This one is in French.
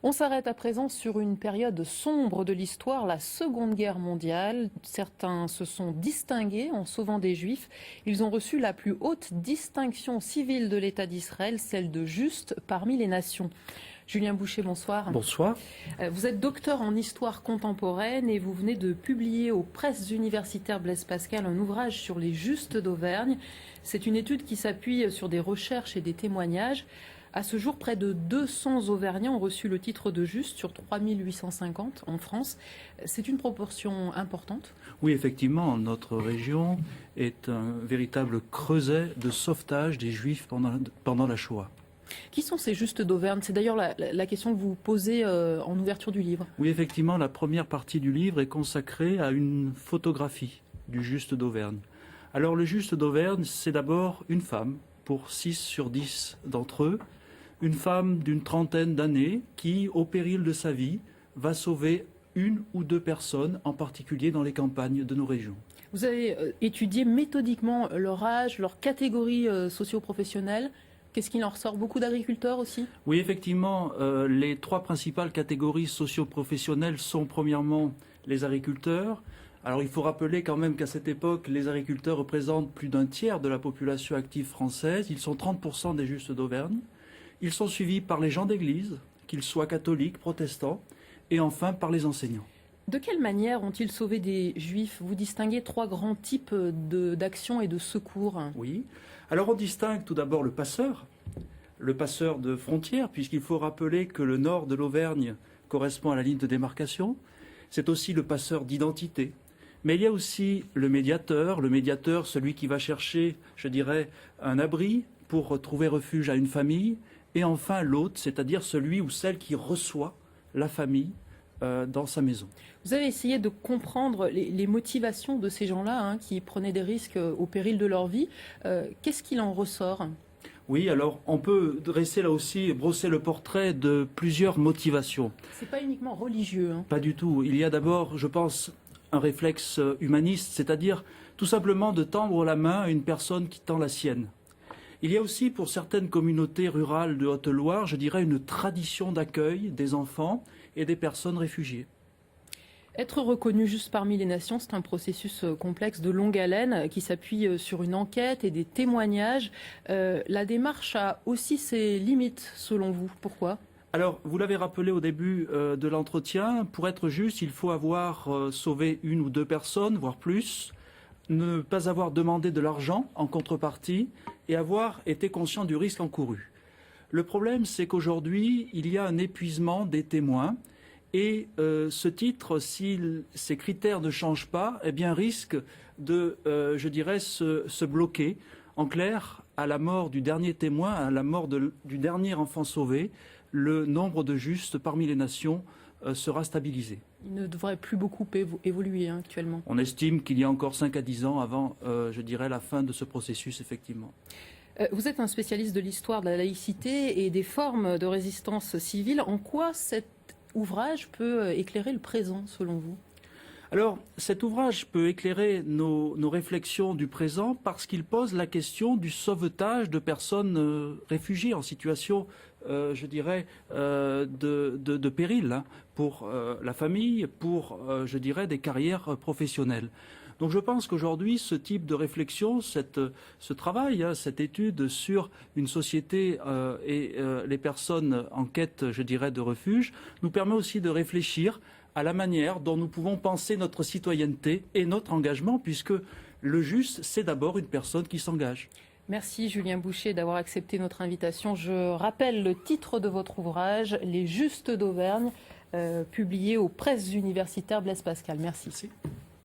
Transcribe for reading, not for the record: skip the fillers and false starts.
On s'arrête à présent sur une période sombre de l'histoire, la Seconde Guerre mondiale. Certains se sont distingués en sauvant des Juifs. Ils ont reçu la plus haute distinction civile de l'État d'Israël, celle de juste parmi les nations. Julien Boucher, bonsoir. Bonsoir. Vous êtes docteur en histoire contemporaine et vous venez de publier aux presses universitaires Blaise Pascal un ouvrage sur les Justes d'Auvergne. C'est une étude qui s'appuie sur des recherches et des témoignages. À ce jour, près de 200 Auvergnats ont reçu le titre de juste sur 3850 en France. C'est une proportion importante. Oui, effectivement, notre région est un véritable creuset de sauvetage des Juifs pendant la Shoah. Qui sont ces Justes d'Auvergne? C'est d'ailleurs la question que vous posez en ouverture du livre. Oui, effectivement, la première partie du livre est consacrée à une photographie du Juste d'Auvergne. Alors, le Juste d'Auvergne, c'est d'abord une femme, pour 6 sur 10 d'entre eux, une femme d'une trentaine d'années qui, au péril de sa vie, va sauver une ou deux personnes, en particulier dans les campagnes de nos régions. Vous avez étudié méthodiquement leur âge, leur catégorie socio-professionnelle. Qu'est-ce qu'il en ressort? Beaucoup d'agriculteurs aussi? Oui, effectivement, les trois principales catégories socio-professionnelles sont premièrement les agriculteurs. Alors il faut rappeler quand même qu'à cette époque, les agriculteurs représentent plus d'un tiers de la population active française. Ils sont 30% des Justes d'Auvergne. Ils sont suivis par les gens d'église, qu'ils soient catholiques, protestants, et enfin par les enseignants. De quelle manière ont-ils sauvé des Juifs? Vous distinguez trois grands types d'actions et de secours. Oui. Alors on distingue tout d'abord le passeur de frontière, puisqu'il faut rappeler que le nord de l'Auvergne correspond à la ligne de démarcation. C'est aussi le passeur d'identité. Mais il y a aussi le médiateur, celui qui va chercher, je dirais, un abri pour trouver refuge à une famille. Et enfin l'autre, c'est-à-dire celui ou celle qui reçoit la famille dans sa maison. Vous avez essayé de comprendre les motivations de ces gens-là qui prenaient des risques au péril de leur vie. Qu'est-ce qu'il en ressort? Oui, alors on peut dresser là aussi, brosser le portrait de plusieurs motivations. C'est pas uniquement religieux. Pas du tout. Il y a d'abord, je pense, un réflexe humaniste, c'est-à-dire tout simplement de tendre la main à une personne qui tend la sienne. Il y a aussi pour certaines communautés rurales de Haute-Loire, je dirais, une tradition d'accueil des enfants et des personnes réfugiées. Être reconnu juste parmi les nations, c'est un processus complexe de longue haleine qui s'appuie sur une enquête et des témoignages. La démarche a aussi ses limites, selon vous. Pourquoi ? Alors, vous l'avez rappelé au début de l'entretien, pour être juste, il faut avoir sauvé une ou deux personnes, voire plus, ne pas avoir demandé de l'argent en contrepartie et avoir été conscient du risque encouru. Le problème, c'est qu'aujourd'hui, il y a un épuisement des témoins et ce titre, si ces critères ne changent pas, eh bien, risque de, je dirais, se bloquer. En clair, à la mort du dernier témoin, à la mort du dernier enfant sauvé, le nombre de justes parmi les nations sera stabilisé. Il ne devrait plus beaucoup évoluer actuellement. On estime qu'il y a encore 5 à 10 ans avant, je dirais, la fin de ce processus, effectivement. Vous êtes un spécialiste de l'histoire de la laïcité et des formes de résistance civile. En quoi cet ouvrage peut éclairer le présent, selon vous ? Alors, cet ouvrage peut éclairer nos réflexions du présent parce qu'il pose la question du sauvetage de personnes réfugiées en situation, je dirais, de péril pour la famille, pour, je dirais, des carrières professionnelles. Donc je pense qu'aujourd'hui, ce type de réflexion, ce travail, cette étude sur une société et les personnes en quête, je dirais, de refuge, nous permet aussi de réfléchir à la manière dont nous pouvons penser notre citoyenneté et notre engagement, puisque le juste, c'est d'abord une personne qui s'engage. Merci Julien Boucher d'avoir accepté notre invitation. Je rappelle le titre de votre ouvrage, Les Justes d'Auvergne, publié aux presses universitaires Blaise Pascal. Merci. Merci.